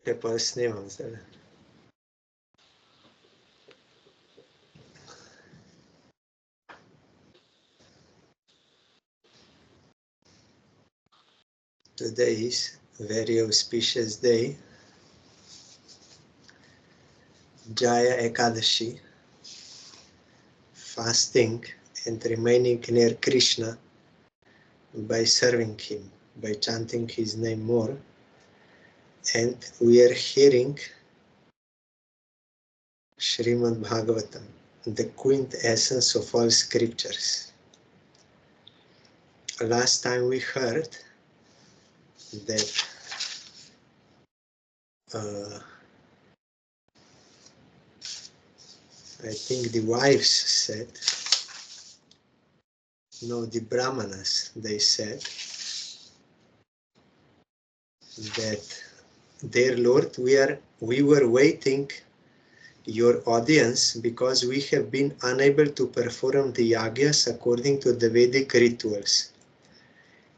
pa snimam sada. Today is a very auspicious day, Jaya Ekadashi, fasting and remaining near Krishna by serving him, by chanting his name more. And we are hearing Srimad Bhagavatam, the quintessence of all scriptures. Last time we heard that I think the wives said, no, the Brahmanas, they said that, dear Lord, we were waiting your audience because we have been unable to perform the yagyas according to the Vedic rituals.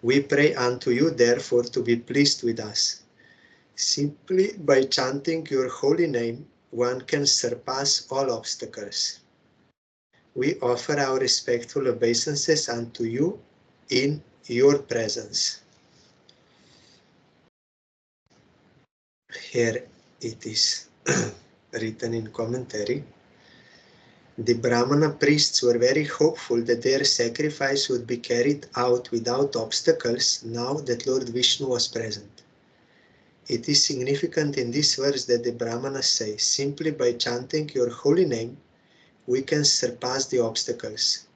We pray unto you, therefore, to be pleased with us. Simply by chanting your holy name, one can surpass all obstacles. We offer our respectful obeisances unto you in your presence. Here it is written in commentary. The Brahmana priests were very hopeful that their sacrifice would be carried out without obstacles now that Lord Vishnu was present. It is significant in this verse that the Brahmanas say, simply by chanting your holy name, we can surpass the obstacles.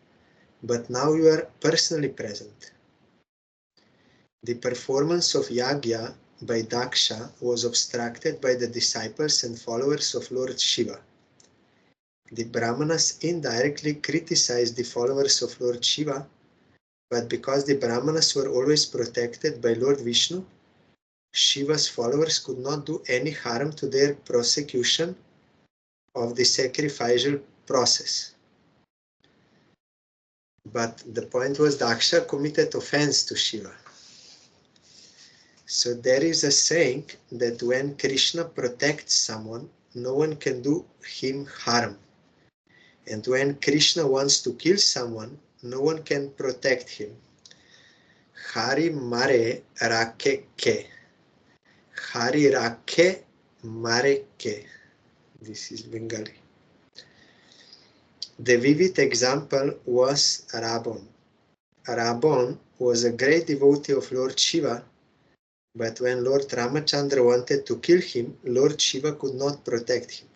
But now you are personally present. The performance of yagya by Daksha was obstructed by the disciples and followers of Lord Shiva. The Brahmanas indirectly criticized the followers of Lord Shiva, but because the Brahmanas were always protected by Lord Vishnu, Shiva's followers could not do any harm to their prosecution of the sacrificial process. But the point was Daksha committed offense to Shiva. So there is a saying that when Krishna protects someone, no one can do him harm. And when Krishna wants to kill someone, no one can protect him. Hari mare rakhe ke. Hari rakhe mare ke. This is Bengali. The vivid example was Ravan. Ravan was a great devotee of Lord Shiva, but when Lord Ramachandra wanted to kill him, Lord Shiva could not protect him.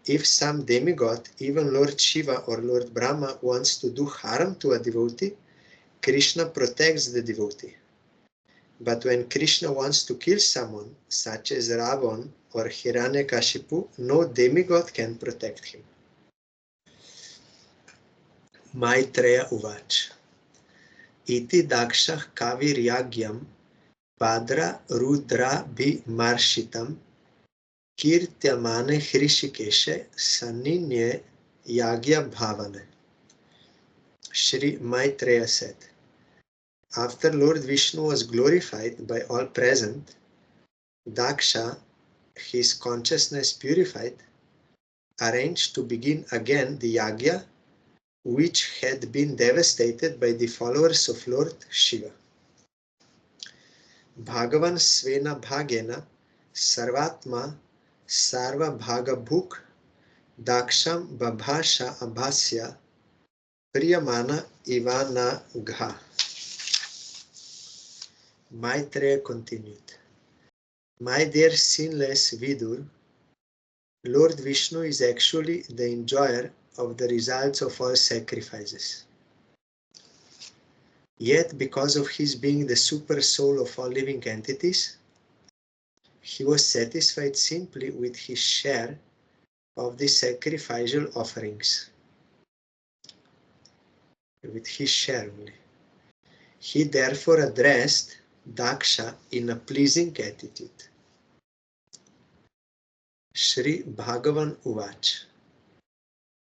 If some demigod, even Lord Shiva or Lord Brahma, wants to do harm to a devotee, Krishna protects the devotee. But when Krishna wants to kill someone, such as Ravan or Hiranyakashipu, no demigod can protect him. Maitreya Uvach. Iti Dakshah Kaviryagyam Padra Rudra Bhi Marshitam Kirtyamane Hrishikeshe Saninye Yagya Bhavane. Shri Maitreya said, after Lord Vishnu was glorified by all present, Daksha, his consciousness purified, arranged to begin again the yagya which had been devastated by the followers of Lord Shiva. Bhagavan Svena Bhagena Sarvatma Sarva Bhagabhuk Daksham Babhasha Abhasya Priyamana Ivana Gha. Maitreya continued, my dear sinless Vidur, Lord Vishnu is actually the enjoyer of the results of all sacrifices. Yet, because of his being the super soul of all living entities, he was satisfied simply with his share of the sacrificial offerings. With his share only. He therefore addressed Daksha in a pleasing attitude. Shri Bhagavan Uvach.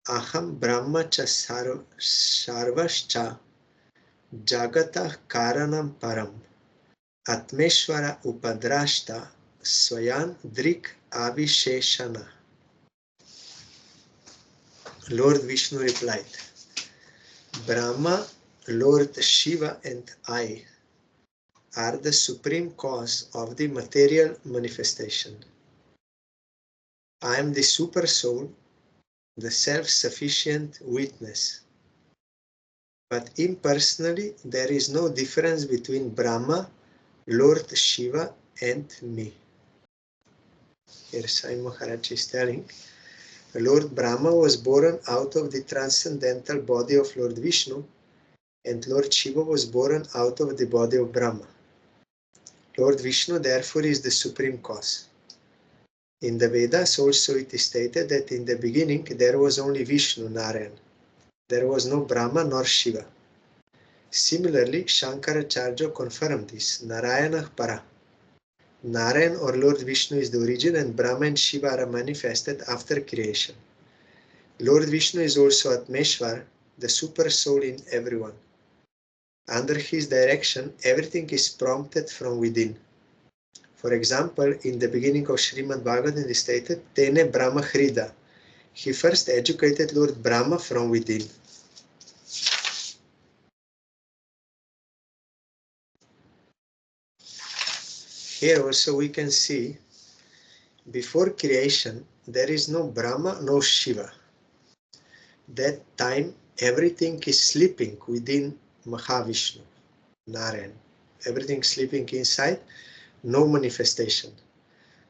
Aham Brahma cha sarvascha Jagatah Karanam Param Atmeshwara Upadrashta Swayan Drik Avisheshana. Lord Vishnu replied, Brahma, Lord Shiva and I are the supreme cause of the material manifestation. I am the super soul, the self-sufficient witness. But impersonally, there is no difference between Brahma, Lord Shiva and me. Here Sai Maharaj is telling, Lord Brahma was born out of the transcendental body of Lord Vishnu, and Lord Shiva was born out of the body of Brahma. Lord Vishnu therefore is the supreme cause. In the Vedas also it is stated that in the beginning there was only Vishnu, Narayan. There was no Brahma nor Shiva. Similarly, Shankaracharya confirmed this, Narayana Para. Narayan or Lord Vishnu is the origin and Brahma and Shiva are manifested after creation. Lord Vishnu is also Atmeshwar, the super soul in everyone. Under his direction, everything is prompted from within. For example, in the beginning of Srimad Bhagavatam it is stated, Tene Brahma Hrida. He first educated Lord Brahma from within. Here also we can see, before creation, there is no Brahma, no Shiva. That time, everything is sleeping within Mahavishnu, Narayan. Everything sleeping inside, no manifestation.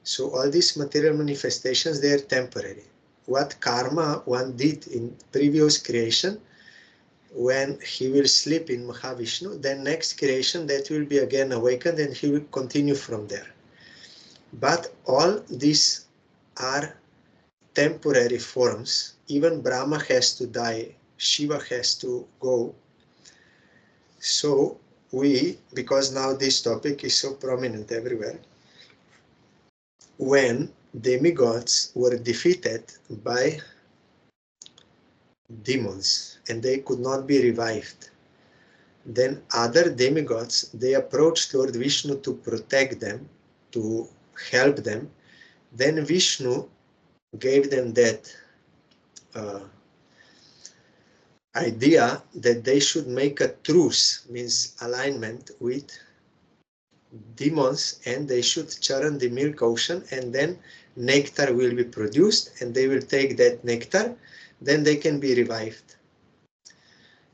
So all these material manifestations, they are temporary. What karma one did in previous creation, when he will sleep in Mahavishnu, then next creation that will be again awakened and he will continue from there. But all these are temporary forms. Even Brahma has to die, Shiva has to go. So we, because now this topic is so prominent everywhere, when demigods were defeated by demons and they could not be revived, then other demigods, they approached Lord Vishnu to protect them, to help them. Then Vishnu gave them that idea that they should make a truce, means alignment with demons, and they should churn the milk ocean, and then nectar will be produced and they will take that nectar, then they can be revived.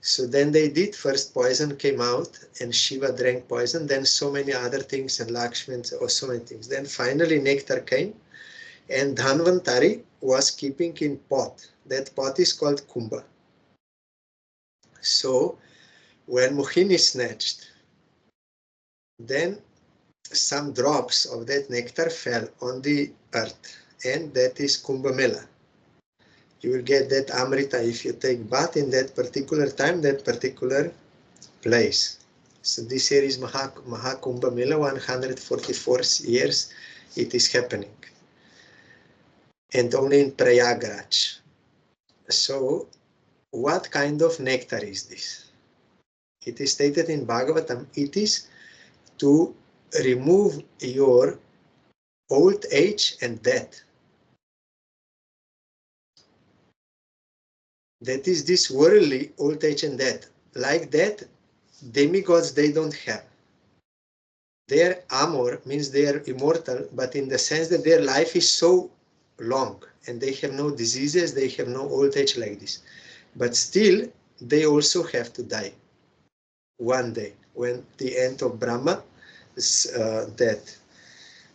So then they did. First poison came out and Shiva drank poison, then so many other things and Lakshmi or so many things. Then finally nectar came and Dhanvantari was keeping in pot. That pot is called Kumbha. So when Mohini snatched, then some drops of that nectar fell on the earth, and that is Kumbha Mela. You will get that Amrita if you take bath in that particular time, that particular place. So this year is Mahakumbha Mela, 144 years it is happening. And only in Prayagraj. So what kind of nectar is this? It is stated in Bhagavatam, it is to remove your old age and death. That is this worldly old age and death. Like that, demigods, they don't have. Their amor means they are immortal, but in the sense that their life is so long and they have no diseases, they have no old age like this. But still, they also have to die one day. When the end of Brahma, that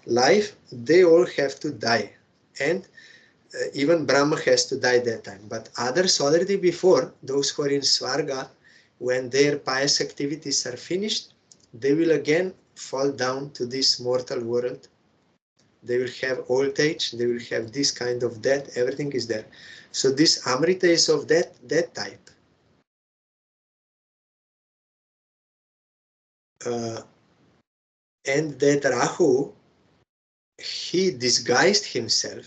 life, they all have to die. And even Brahma has to die that time. But others already before, those who are in Svarga, when their pious activities are finished, they will again fall down to this mortal world. They will have old age, they will have this kind of death, everything is there. So this Amrita is of that type. And that Rahu, he disguised himself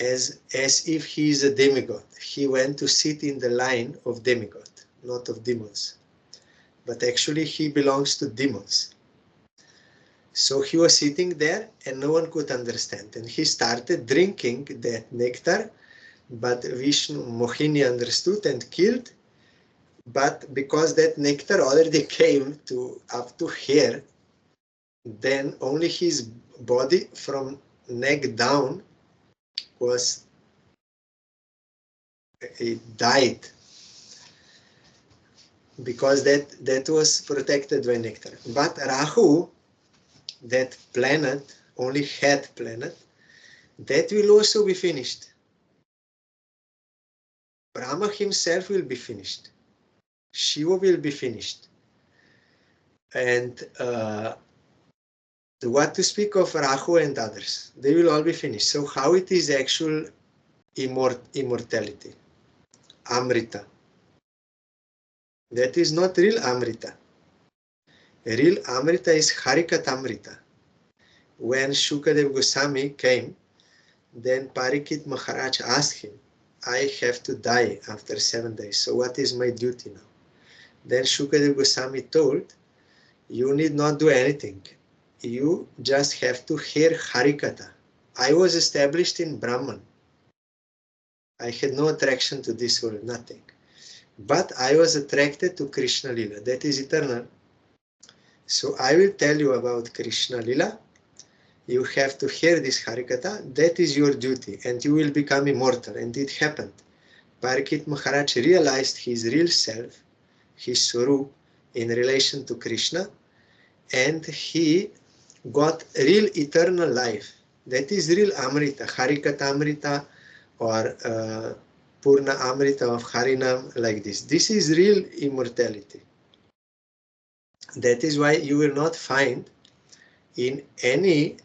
as if he is a demigod. He went to sit in the line of demigod, not of demons. But actually he belongs to demons. So he was sitting there and no one could understand. And he started drinking that nectar, but Vishnu Mohini understood and killed. But because that nectar already came to up to here, then only his body from neck down was, it died, because that was protected by nectar. But Rahu, that planet, only head planet, that will also be finished. Brahma himself will be finished. Shiva will be finished. And what to speak of Rahu and others? They will all be finished. So how it is actual immortality? Amrita. That is not real Amrita. Real Amrita is Harikat Amrita. When Shukadev Goswami came, then Parikshit Maharaj asked him, I have to die after 7 days, so what is my duty now? Then Shukadev Goswami told, you need not do anything. You just have to hear Harikatha. I was established in Brahman. I had no attraction to this world, nothing. But I was attracted to Krishna Lila. That is eternal. So I will tell you about Krishna Lila. You have to hear this Harikatha. That is your duty, and you will become immortal. And it happened. Parikshit Maharaj realized his real self, his Swarup, in relation to Krishna, and he got real eternal life. That is real Amrita, Harikatha Amrita, or Purna Amrita of Harinam, like this. This is real immortality. That is why you will not find in any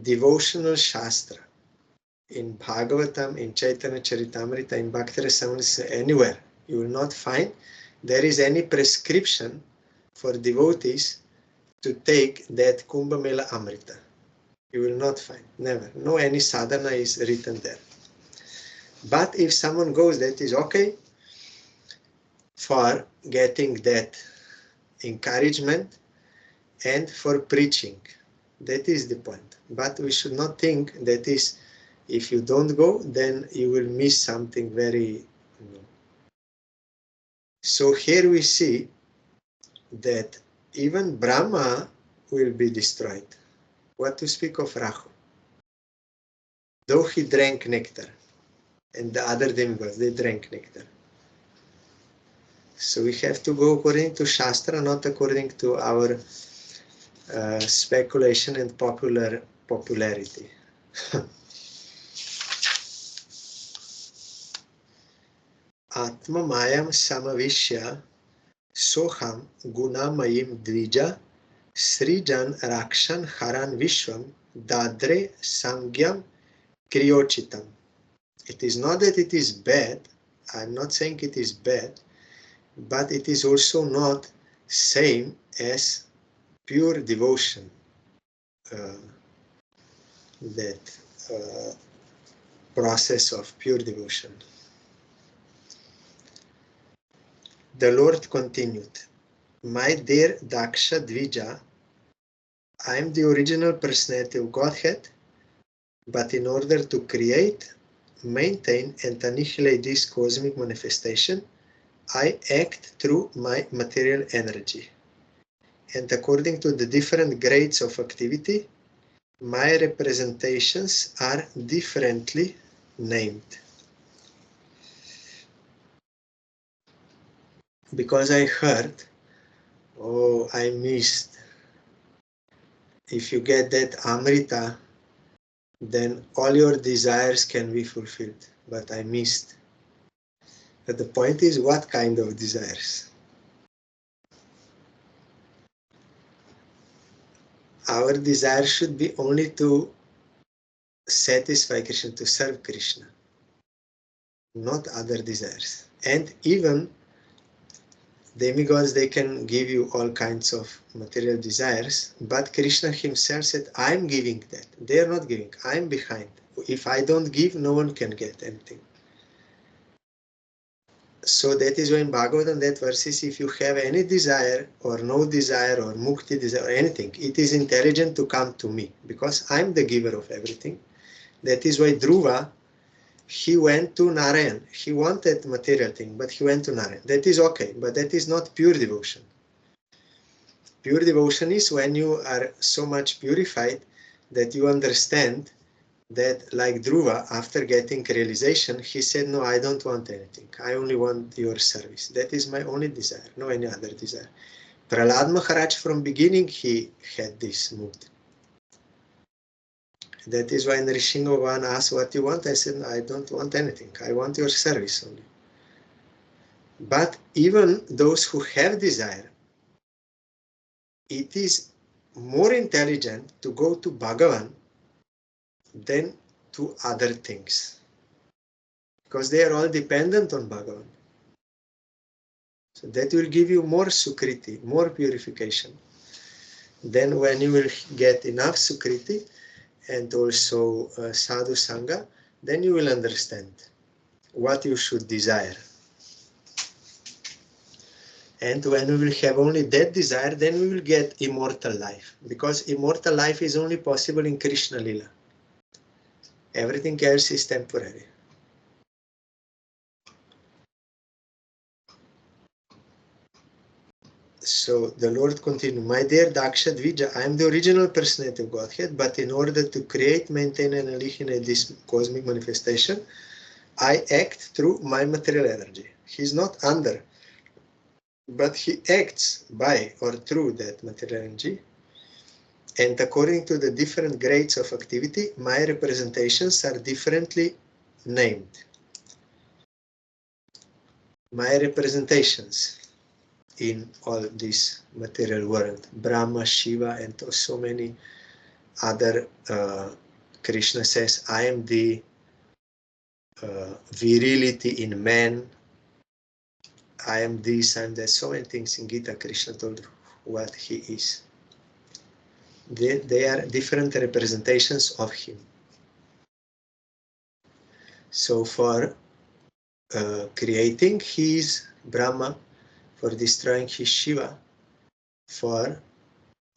devotional Shastra, in Bhagavatam, in Chaitanya Charitamrita, in Bhakti Rasamrita, anywhere, you will not find there is any prescription for devotees to take that Kumbh Mela Amrita. You will not find, never. No any sadhana is written there. But if someone goes, that is okay for getting that encouragement and for preaching. That is the point. But we should not think that is, if you don't go, then you will miss something very. So here we see that even Brahma will be destroyed. What to speak of Rahu? Though he drank nectar, and the other demigods, they drank nectar. So we have to go according to Shastra, not according to our speculation and popularity. Atma mayam samavishya soham gunamayim dvija srijan rakshan haran vishwam dadre sangyam kriyochitam. It is not that it is bad, I'm not saying it is bad, but it is also not same as pure devotion. That process of pure devotion. The Lord continued, my dear Daksha Dvija, I am the original personality of Godhead, but in order to create, maintain and annihilate this cosmic manifestation, I act through my material energy. And according to the different grades of activity, my representations are differently named. Because I heard, oh, I missed. If you get that Amrita, then all your desires can be fulfilled. But I missed. But the point is, what kind of desires? Our desire should be only to satisfy Krishna, to serve Krishna, not other desires. And even demigods, they can give you all kinds of material desires, but Krishna himself said, I'm giving that. They are not giving, I'm behind. If I don't give, no one can get anything. So that is why in Bhagavatam that verse is, if you have any desire or no desire or mukti desire or anything, it is intelligent to come to me because I'm the giver of everything. That is why Dhruva, he went to Narayan. He wanted material thing, but he went to Narayan. That is okay, but that is not pure devotion. Pure devotion is when you are so much purified that you understand that, like Dhruva, after getting realization, he said, no, I don't want anything. I only want your service. That is my only desire, no any other desire. Prahlad Maharaj, from beginning, he had this mood. That is why Nrsimha asked, what you want? I said, I don't want anything. I want your service only. But even those who have desire, it is more intelligent to go to Bhagavan than to other things. Because they are all dependent on Bhagavan. So that will give you more sukriti, more purification. Then when you will get enough sukriti and also sadhu sangha, then you will understand what you should desire. And when we will have only that desire, then we will get immortal life. Because immortal life is only possible in Krishna Lila. Everything else is temporary. So the Lord continued, my dear Daksha Dvija, I am the original personality of Godhead, but in order to create, maintain and originate this cosmic manifestation, I act through my material energy. He is not under, but he acts by or through that material energy. And according to the different grades of activity, my representations are differently named. My representations in all this material world, Brahma, Shiva, and so many other, Krishna says, I am the virility in man, I am this, I am that. So many things in Gita, Krishna told what he is. They are different representations of him. So for creating, he is Brahma. For destroying, he is Shiva. For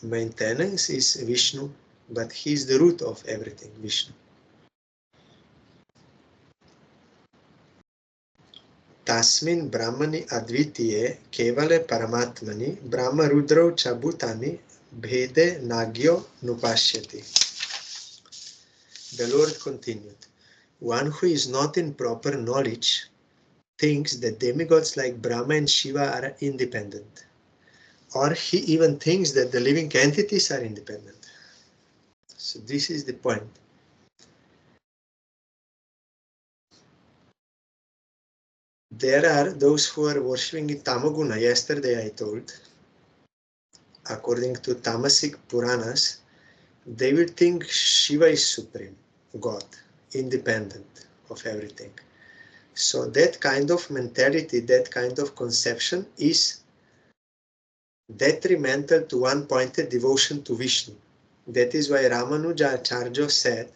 maintenance is Vishnu. But he is the root of everything, Vishnu. Tasmin Brahmani Advitiye Kevale Paramatmani Brahma Rudro Chabutani Bhede Nagyo Nupashyati. The Lord continued, one who is not in proper knowledge thinks that demigods like Brahma and Shiva are independent. Or he even thinks that the living entities are independent. So this is the point. There are those who are worshipping in Tamaguna. Yesterday I told, according to Tamasic Puranas, they will think Shiva is supreme, God, independent of everything. So that kind of mentality, that kind of conception is detrimental to one-pointed devotion to Vishnu. That is why Ramanuja Acharya said,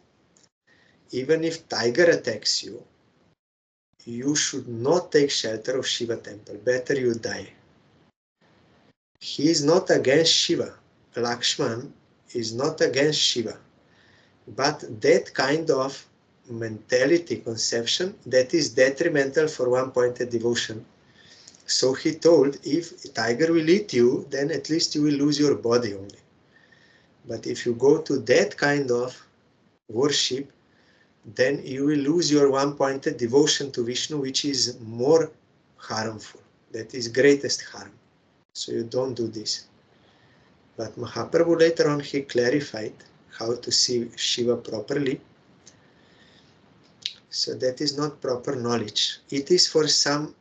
even if tiger attacks you, you should not take shelter of Shiva temple. Better you die. He is not against Shiva. Lakshman is not against Shiva. But that kind of mentality, conception, that is detrimental for one-pointed devotion. So he told, if a tiger will eat you, then at least you will lose your body only. But if you go to that kind of worship, then you will lose your one-pointed devotion to Vishnu, which is more harmful. That is greatest harm. So you don't do this. But Mahaprabhu later on, he clarified how to see Shiva properly. So that is not proper knowledge. It is for some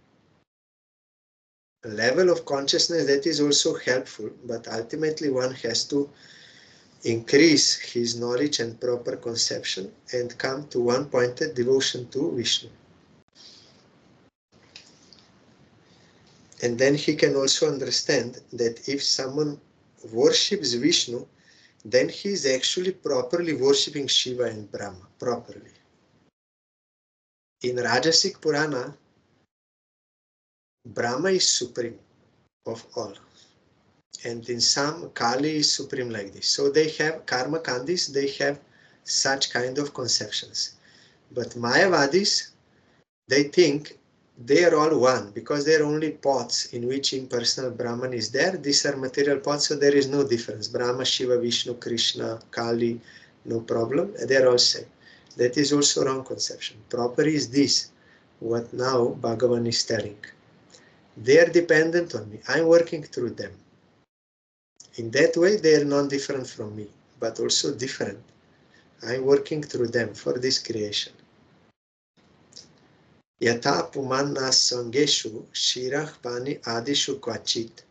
level of consciousness that is also helpful, but ultimately one has to increase his knowledge and proper conception and come to one-pointed devotion to Vishnu. And then he can also understand that if someone worships Vishnu, then he is actually properly worshipping Shiva and Brahma, properly. In Rajasic Purana, Brahma is supreme of all. And in some, Kali is supreme like this. So they have karma kandis, they have such kind of conceptions. But Mayavadis, they think they are all one because they are only pots in which impersonal Brahman is there. These are material pots, so there is no difference. Brahma, Shiva, Vishnu, Krishna, Kali, no problem. They are all same. That is also wrong conception. Proper is this, what now Bhagavan is telling. They are dependent on me. I am working through them. In that way, they are not different from me, but also different. I am working through them for this creation. Yatha pumanna sangeshu shirah pani adishu kvachit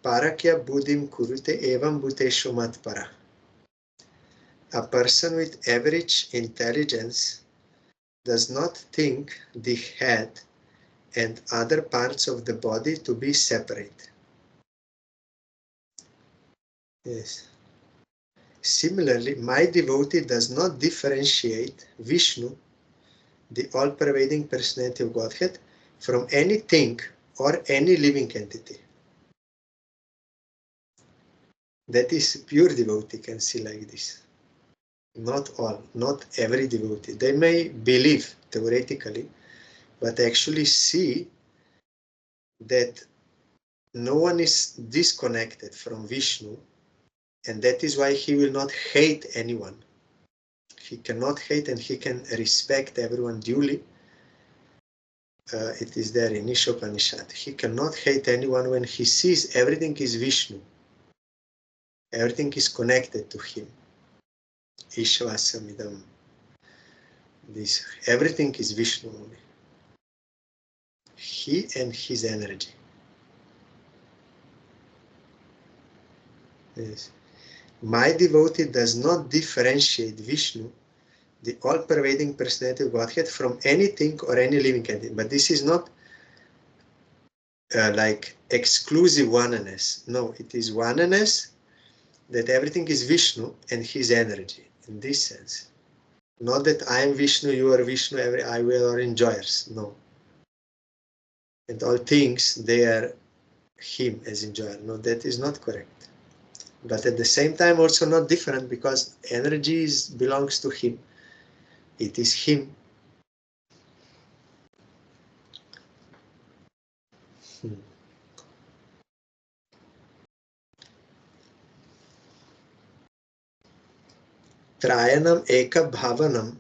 parakya buddhim kurute evam bhuteshu matpara. A person with average intelligence does not think the head and other parts of the body to be separate. Yes. Similarly, my devotee does not differentiate Vishnu, the all-pervading personality of Godhead, from anything or any living entity. That is pure devotee can see like this. Not all, not every devotee. They may believe theoretically, but actually see that no one is disconnected from Vishnu, and that is why he will not hate anyone. He cannot hate and he can respect everyone duly. It is there in Ishopanishad. He cannot hate anyone when he sees everything is Vishnu. Everything is connected to him. Ishvasamidam. This, everything is Vishnu only. He and his energy. Yes. My devotee does not differentiate Vishnu, the all-pervading personality of Godhead, from anything or any living entity. But this is not like exclusive oneness. No, it is oneness that everything is Vishnu and his energy, in this sense. Not that I am Vishnu, you are Vishnu, I will are enjoyers. No. And all things, they are him as enjoyer. No, that is not correct. But at the same time also not different, because energy belongs to him. It is him. Trayanam eka bhavanam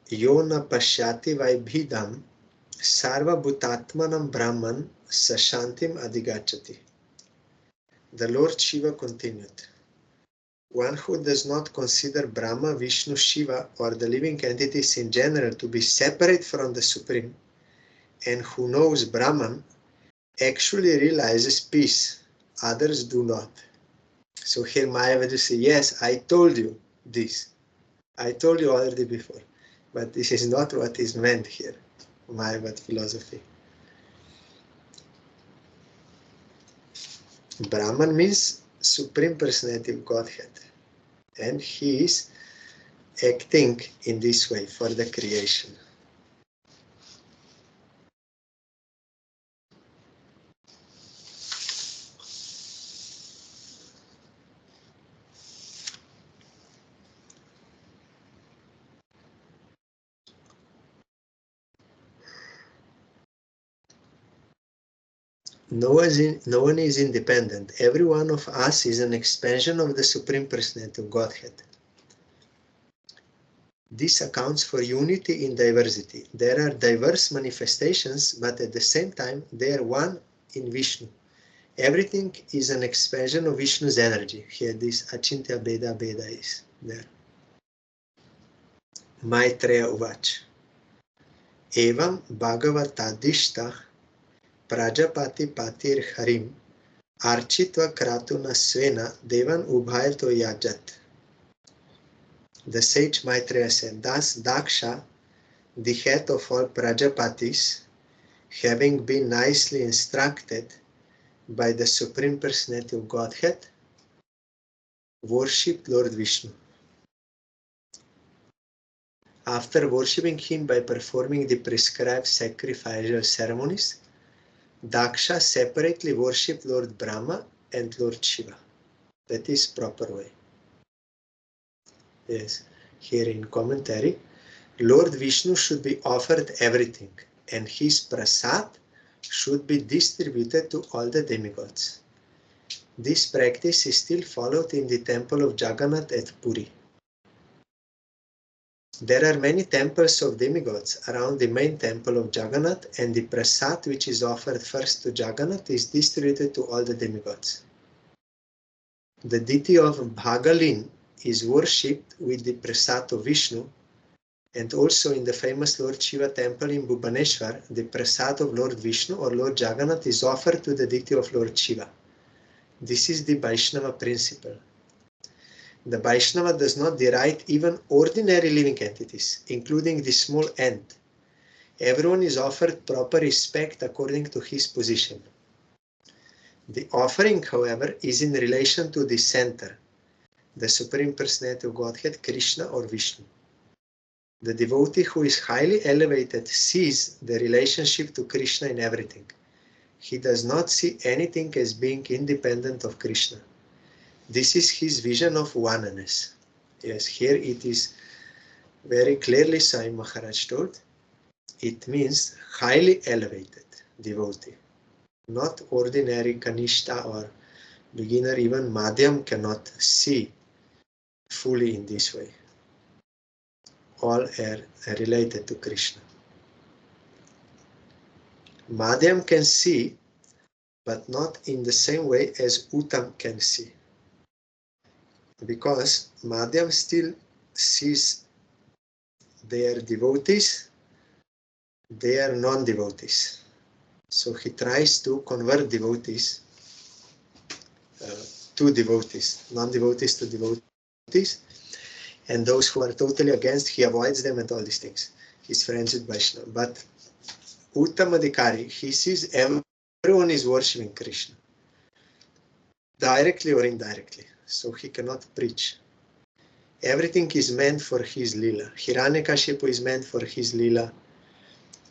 yo na pashyati vaibhidam sarva bhutatmanam brahman sashantim adigachati. The Lord Shiva continued, one who does not consider Brahma, Vishnu, Shiva or the living entities in general to be separate from the Supreme, and who knows Brahman, actually realizes peace. Others do not. So here Mayavadi says, yes, I told you this. I told you already before. But this is not what is meant here. Mayavad philosophy. Brahman means Supreme Personality of Godhead. And he is acting in this way for the creation. No one is independent. Every one of us is an expansion of the Supreme Personality of Godhead. This accounts for unity in diversity. There are diverse manifestations, but at the same time, they are one in Vishnu. Everything is an expansion of Vishnu's energy. Here, this Achintya Beda is there. Maitreya Uvach. Evam Bhagavatadishta Prajapati Patir Harim Architva Kratuna Svena Devan Ubhayato Yajat. The sage Maitreya said, thus Daksha, the head of all Prajapatis, having been nicely instructed by the Supreme Personality of Godhead, worshipped Lord Vishnu. After worshipping him by performing the prescribed sacrificial ceremonies, Daksha separately worshipped Lord Brahma and Lord Shiva. That is proper way. Yes, here in commentary, Lord Vishnu should be offered everything, and his prasad should be distributed to all the demigods. This practice is still followed in the temple of Jagannath at Puri. There are many temples of demigods around the main temple of Jagannath, and the prasad which is offered first to Jagannath is distributed to all the demigods. The deity of Bhagalin is worshipped with the prasad of Vishnu, and also in the famous Lord Shiva temple in Bhubaneswar, the prasad of Lord Vishnu or Lord Jagannath is offered to the deity of Lord Shiva. This is the Vaishnava principle. The Vaishnava does not deride even ordinary living entities, including the small ant. Everyone is offered proper respect according to his position. The offering, however, is in relation to the center, the Supreme Personality of Godhead, Krishna or Vishnu. The devotee who is highly elevated sees the relationship to Krishna in everything. He does not see anything as being independent of Krishna. This is his vision of oneness. Yes, here it is very clearly Sai Maharaj told. It means highly elevated devotee. Not ordinary Kanishta or beginner, even Madhyam cannot see fully in this way. All are related to Krishna. Madhyam can see, but not in the same way as Uttam can see. Because Madhyam still sees their devotees, they are non-devotees. So he tries to convert devotees to devotees, non-devotees to devotees, and those who are totally against, he avoids them and all these things. He's friends with Vaishnava. But Uttamadhikari, he sees everyone is worshipping Krishna, directly or indirectly, so he cannot preach. Everything is meant for his lila. Hiranyakashipu is meant for his lila.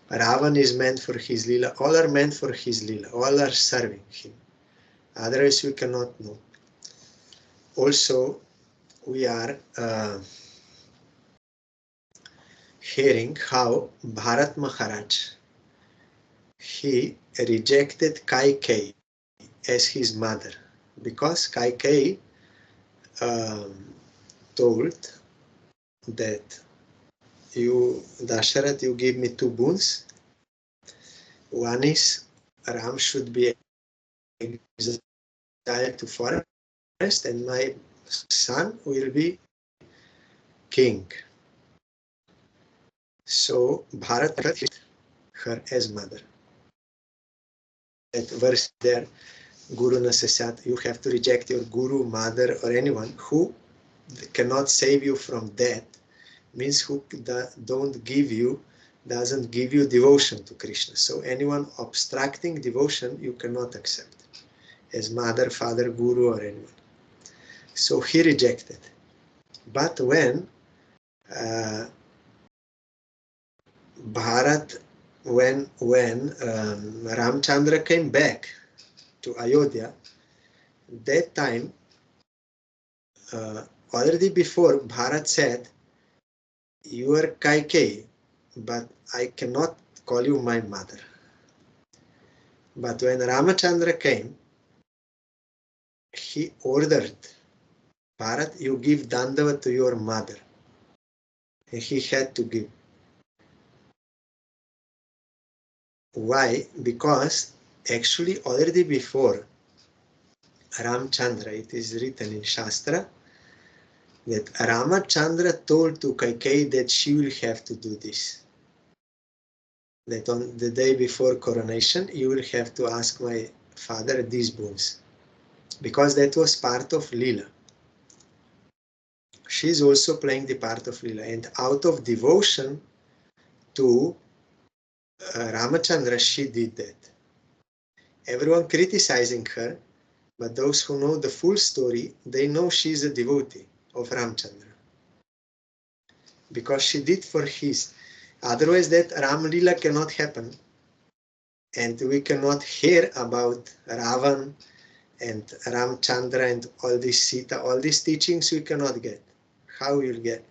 Ravan is meant for his lila. All are meant for his lila. All are serving him. Otherwise we cannot know. Also, we are hearing how Bharat Maharaj, he rejected Kaikeyi as his mother, because Kaikeyi told that you, Dasharat, you give me two boons. One is Ram should be exiled to forest, and my son will be king. So Bharat rejected her as mother. That verse there, Guru Nasasat, you have to reject your guru, mother, or anyone who cannot save you from death, means who doesn't give you devotion to Krishna. So anyone obstructing devotion, you cannot accept as mother, father, guru, or anyone. So he rejected. But when Ramchandra came back to Ayodhya, that time, already before, Bharat said, you are Kaikeyi, but I cannot call you my mother. But when Ramachandra came, he ordered, Bharat, you give Dandavat to your mother. And he had to give. Why? Because actually already before Ramchandra, it is written in Shastra, that Ramachandra told to Kaikeyi that she will have to do this. That on the day before coronation, you will have to ask my father these boons. Because that was part of Leela. She is also playing the part of Leela. And out of devotion to Ramachandra, she did that. Everyone criticizing her, but those who know the full story, they know she is a devotee of Ramchandra. Because she did for his. Otherwise that Ram Leela cannot happen. and we cannot hear about Ravan and Ramchandra and all this Sita, all these teachings we cannot get. How we'll get?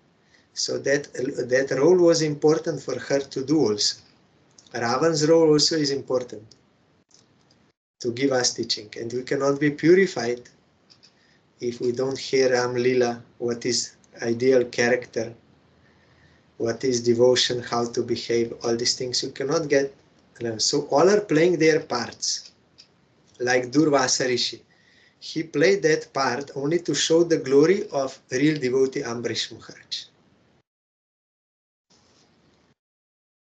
So that role was important for her to do also. Ravan's role also is important to give us teaching, and we cannot be purified if we don't hear Ram Lila, what is ideal character, what is devotion, how to behave, all these things you cannot get. So all are playing their parts, like Durvasa Rishi. He played that part only to show the glory of real devotee Ambrish Maharaj.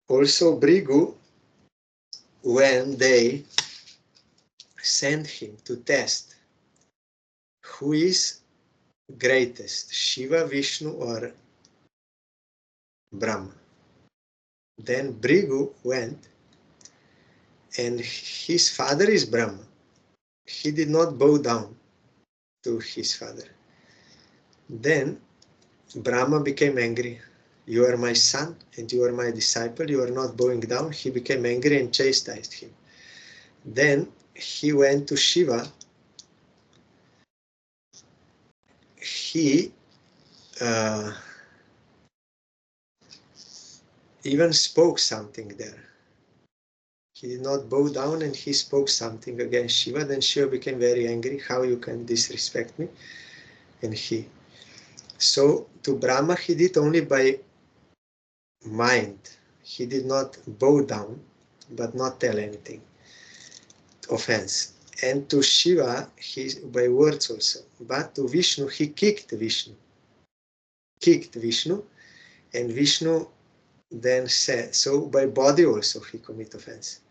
Also Brigu, when they sent him to test who is greatest, Shiva, Vishnu or Brahma, then Brigu went, and his father is Brahma. He did not bow down to his father. Then Brahma became angry. You are my son and you are my disciple, you are not bowing down. He became angry and chastised him. Then he went to Shiva. He even spoke something there. He did not bow down and he spoke something against Shiva. Then Shiva became very angry. How you can disrespect me? And so to Brahma he did only by mind. He did not bow down, but not tell anything. Offense. And to Shiva, he by words also. But to Vishnu, he kicked Vishnu. And Vishnu then said, so by body also he commit offense.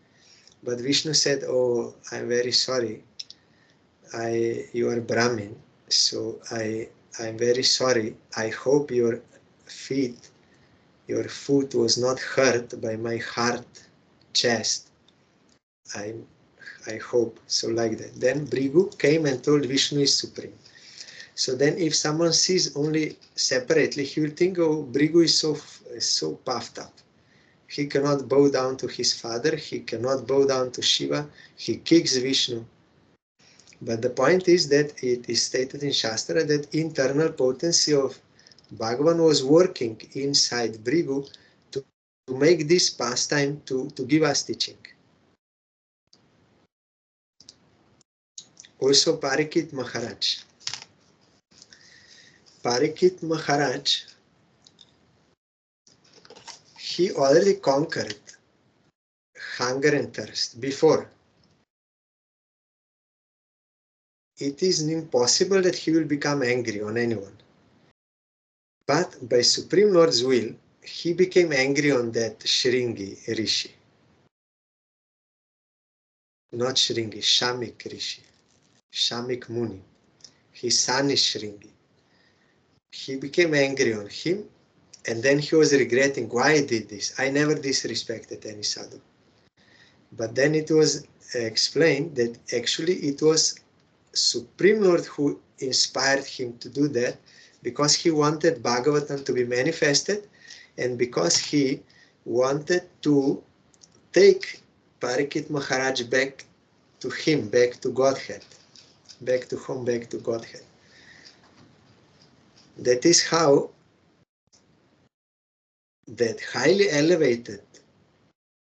But Vishnu said, oh, I'm very sorry. You are Brahmin, so I'm very sorry. I hope your foot was not hurt by my heart, chest. I hope, so like that. Then Brigu came and told Vishnu is supreme. So then if someone sees only separately, he will think, oh, Brigu is so puffed up. He cannot bow down to his father, he cannot bow down to Shiva, he kicks Vishnu. But the point is that it is stated in Shastra that internal potency of Bhagavan was working inside Brigu to make this pastime to give us teaching. Also Parikshit Maharaj. Parikshit Maharaj, he already conquered hunger and thirst before. It is impossible that he will become angry on anyone. But by Supreme Lord's will, he became angry on that Shringi Rishi. Not Shringi, Shamik Rishi. Shamik Muni. His son is Shringi. He became angry on him, and then he was regretting why I did this. I never disrespected any sadhu. But then it was explained that actually it was Supreme Lord who inspired him to do that, because he wanted Bhagavatam to be manifested, and because he wanted to take Parikshit Maharaj back to him, back to Godhead, back to home, back to Godhead. That is how that highly elevated,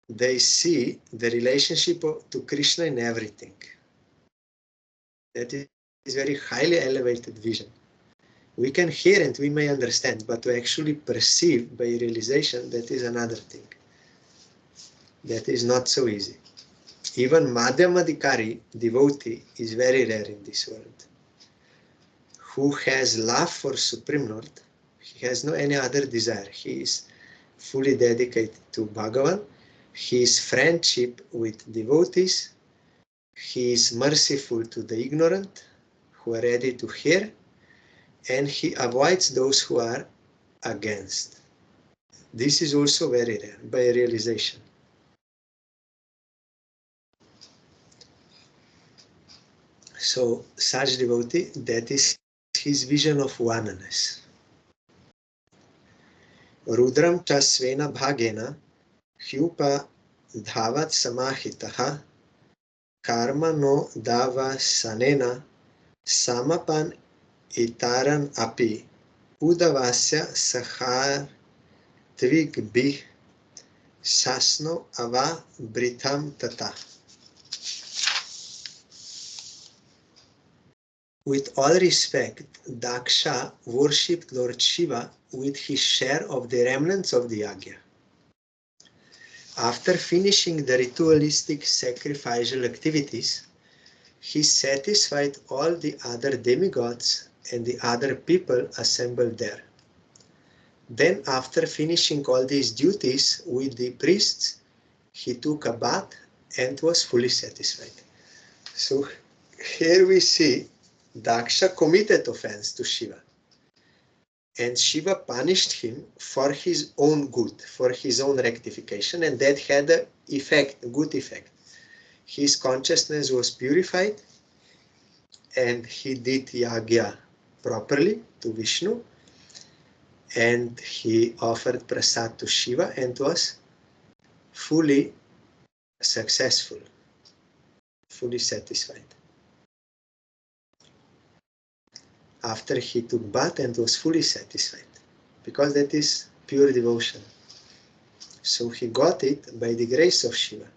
they see the relationship to Krishna in everything. That is very highly elevated vision. We can hear and we may understand, but to actually perceive by realization, that is another thing. That is not so easy. Even Madhyamadikari, devotee, is very rare in this world. Who has love for Supreme Lord, he has no any other desire. He is fully dedicated to Bhagavan. His friendship with devotees. He is merciful to the ignorant who are ready to hear, and he avoids those who are against. This is also very rare by realization. So such devotee, that is his vision of oneness. Rudram chasvena bhagena hyupa dhavat samahitaha karma no dava sanena samapan itaran api udavasya sahar tvig sasno ava britam tata. With all respect, Daksha worshipped Lord Shiva with his share of the remnants of the yagya. After finishing the ritualistic sacrificial activities, he satisfied all the other demigods and the other people assembled there. Then, after finishing all these duties with the priests, he took a bath and was fully satisfied. So here we see Daksha committed offense to Shiva. And Shiva punished him for his own good, for his own rectification, and that had a good effect. His consciousness was purified, and he did yagya properly to Vishnu, and he offered prasad to Shiva and was fully successful, fully satisfied. After he took bath and was fully satisfied, because that is pure devotion. So he got it by the grace of Shiva.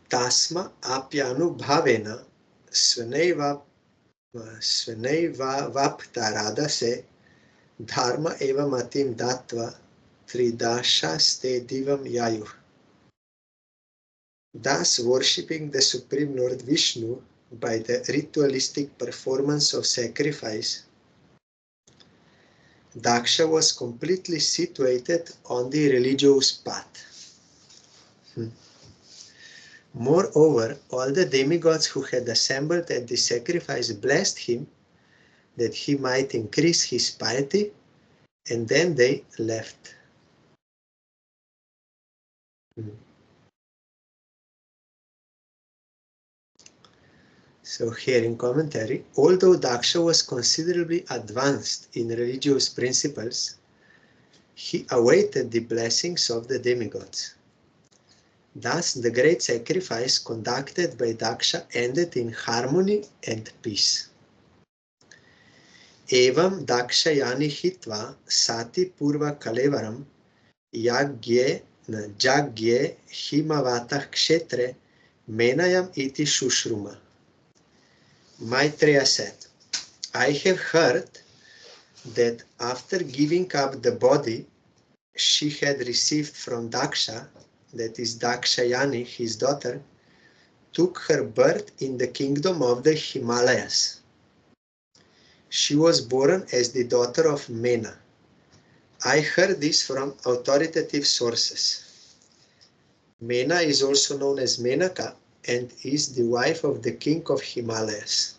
Tasma apyanu bhavena svanaiva vaptarada se dharma eva matim datva tridashaste divam yayu. Thus, worshipping the Supreme Lord Vishnu by the ritualistic performance of sacrifice, Daksha was completely situated on the religious path. Moreover, all the demigods who had assembled at the sacrifice blessed him that he might increase his piety, and then they left. So here in commentary, although Daksha was considerably advanced in religious principles, he awaited the blessings of the demigods. Thus, the great sacrifice conducted by Daksha ended in harmony and peace. Evam Dakshayani hitva sati purva kalevaram yagye himavata kshetre menayam iti shushruma. Maitreya said, I have heard that after giving up the body she had received from Daksha, that is Dakshayani, his daughter, took her birth in the kingdom of the Himalayas. She was born as the daughter of Mena. I heard this from authoritative sources. Mena is also known as Menaka and is the wife of the king of Himalayas.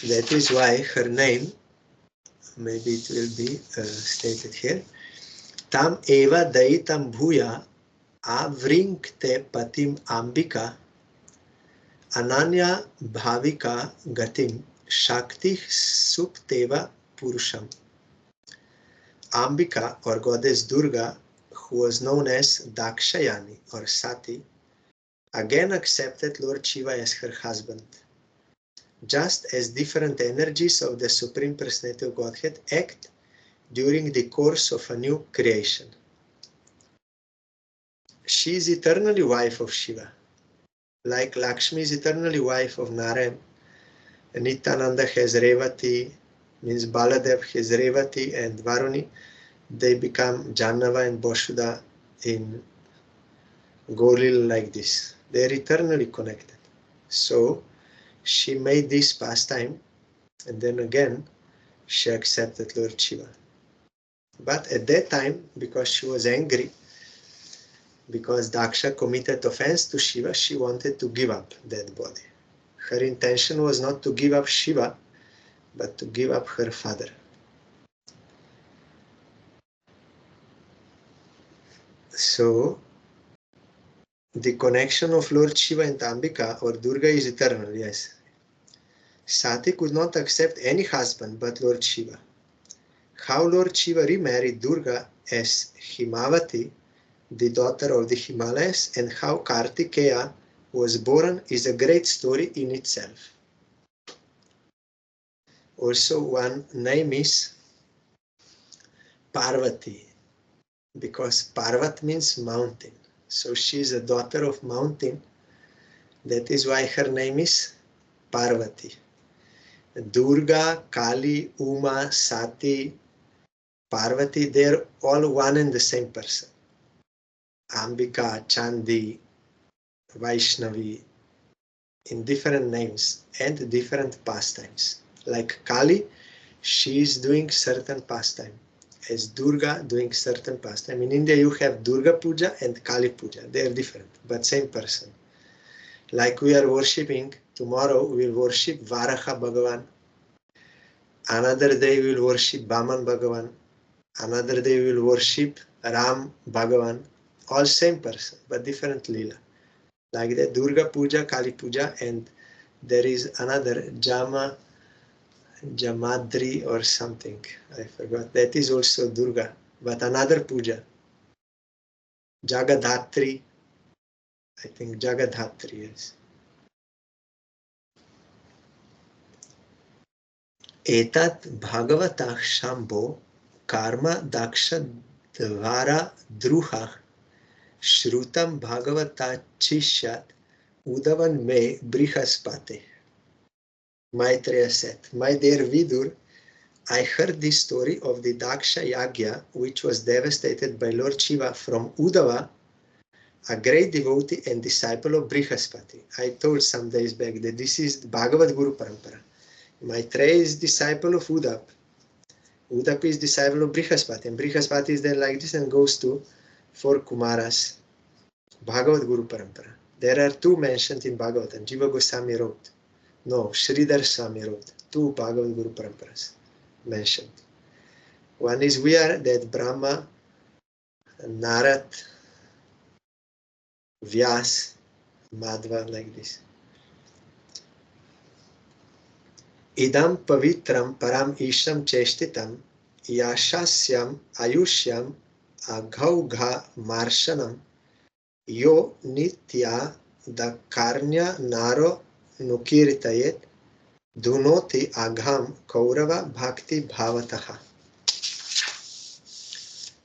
That is why her name, maybe it will be stated here, Tam eva daitam bhuya avrinkte patim ambika ananya bhavika gatim shakti supteva purusham. Ambika, or goddess Durga, who was known as Dakshayani or Sati, again accepted Lord Shiva as her husband. Just as different energies of the Supreme Personality of Godhead act during the course of a new creation. She is eternally wife of Shiva, like Lakshmi is eternally wife of Narayan. Nityananda has Revati, means Baladev has Revati and Varuni. They become Jannava and Boshuda in Golil like this. They are eternally connected. So she made this pastime, and then again she accepted Lord Shiva. But at that time, because she was angry, because Daksha committed offense to Shiva, she wanted to give up that body. Her intention was not to give up Shiva, but to give up her father. So, the connection of Lord Shiva and Ambika or Durga is eternal, yes. Sati could not accept any husband but Lord Shiva. how Lord Shiva remarried Durga as Himavati, the daughter of the Himalayas, and how Kartikeya was born is a great story in itself. Also, one name is Parvati, because Parvat means mountain. So she is a daughter of mountain. That is why her name is Parvati. Durga, Kali, Uma, Sati, Parvati, they're all one and the same person. Ambika, Chandi, Vaishnavi, in different names and different pastimes. Like Kali, she is doing certain pastime. As Durga doing certain pastime. In India, you have Durga Puja and Kali Puja. They are different, but same person. Like we are worshipping, tomorrow we will worship Varaha Bhagavan. Another day we will worship Vaman Bhagavan. Another day we will worship Ram Bhagavan. All same person, but different lila. Like that, Durga Puja, Kali Puja, and there is another Jamadri or something. I forgot. That is also Durga, but another puja. Jagadhatri. I think Jagadhatri is. Etat Bhagavatah Shambho Karma Daksha Dvara Druha Shrutam Bhagavata Chishat Udavan Me Brihaspate. Maitreya said, my dear Vidur, I heard this story of the Daksha Yagya, which was devastated by Lord Shiva from Udava, a great devotee and disciple of Brihaspati. I told some days back that this is Bhagavad Guru Parampara. Maitreya is disciple of Udap. Udap is disciple of Brihaspati, and Brihaspati is there like this and goes to 4 Kumaras. Bhagavad Guru Parampara. There are 2 mentioned in Bhagavatam. Jiva Goswami wrote. No, Sridhar Swami wrote. 2 Bhagavad Guru Paramparas mentioned. One is where that Brahma, Narad, Vyas, Madhva, like this. Idam pavitram param isham cheshtitam yashasyam ayushyam aghaugha marshanam yo nitya dakarnya naro nukirtayet dhunoti agham kaurava bhakti bhavataha.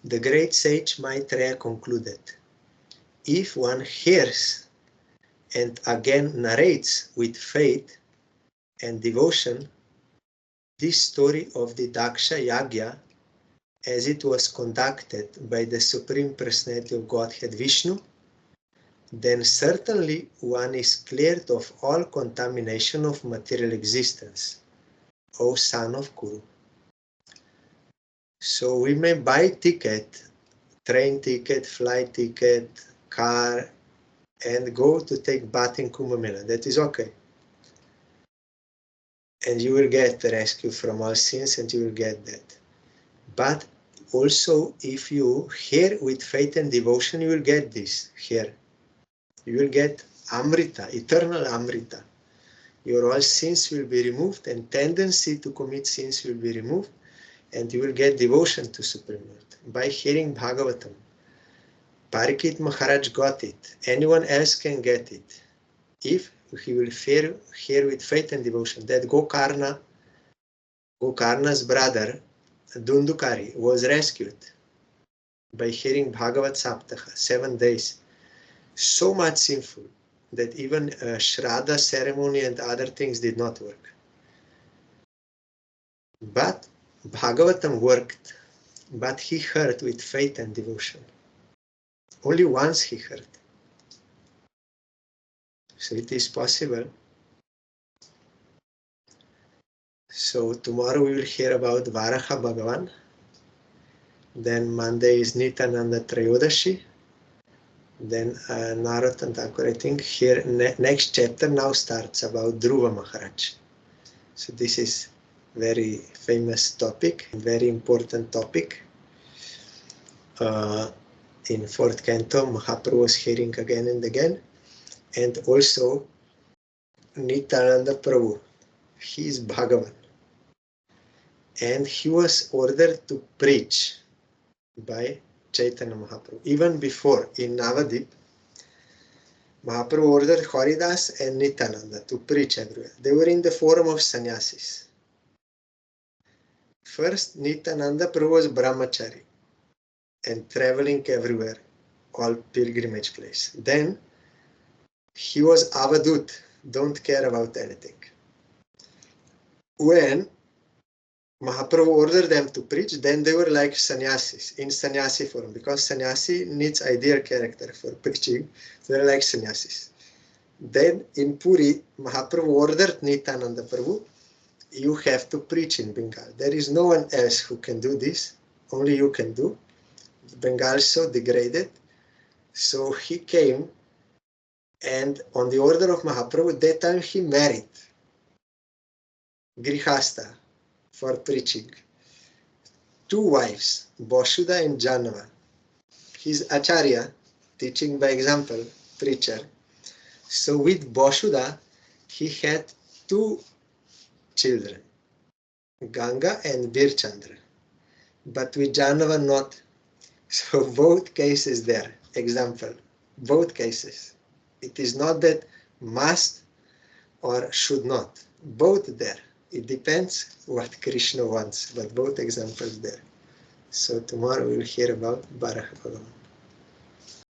The great sage Maitreya concluded, if one hears and again narrates with faith and devotion this story of the Daksha Yagya as it was conducted by the Supreme Personality of Godhead Vishnu, then certainly one is cleared of all contamination of material existence, O son of Kuru. So we may buy ticket, train ticket, flight ticket, car, and go to take bath in Kumbh Mela. That is okay. And you will get the rescue from all sins and you will get that. But also, if you hear with faith and devotion, you will get this here. You will get Amrita, eternal Amrita. Your all sins will be removed and tendency to commit sins will be removed, and you will get devotion to Supreme Lord by hearing Bhagavatam. Parikshit Maharaj got it. Anyone else can get it if he will hear with faith and devotion. That Gokarna's brother, Dundukari, was rescued by hearing Bhagavat Saptaha, 7 days. So much sinful that even a Shraddha ceremony and other things did not work. But Bhagavatam worked, but he heard with faith and devotion. Only once he heard. So it is possible. So tomorrow we will hear about Varaha Bhagavan. Then Monday is Nityananda Trayodashi. Then Narottam Thakur, I think here next chapter now starts about Dhruva Maharaj. So this is very famous topic, very important topic. In 4th canto, Mahaprabhu was hearing again and again. And also Nityananda Prabhu, he is Bhagavan. and he was ordered to preach by Chaitanya Mahaprabhu. Even before, in Navadip, Mahaprabhu ordered Haridas and Nityananda to preach everywhere. They were in the form of sannyasis. First, Nityananda Prabhu was brahmachari and traveling everywhere, all pilgrimage place. Then, he was avadut, don't care about anything. When Mahaprabhu ordered them to preach, then they were like sannyasis, in sannyasi form, because sannyasi needs ideal character for preaching, so they're like sannyasis. Then in Puri, Mahaprabhu ordered Nityananda Prabhu, you have to preach in Bengal. There is no one else who can do this, only you can do. Bengal is so degraded. So he came, and on the order of Mahaprabhu, at that time he married Grihastha for preaching. 2 wives, Boshuda and Janava. His Acharya, teaching by example, preacher. So with Boshuda, he had 2 children, Ganga and Birchandra. But with Janava not. So both cases there, example, both cases. It is not that must or should not, both there. It depends what Krishna wants, but both examples there. So tomorrow we'll hear about Bhagavatam.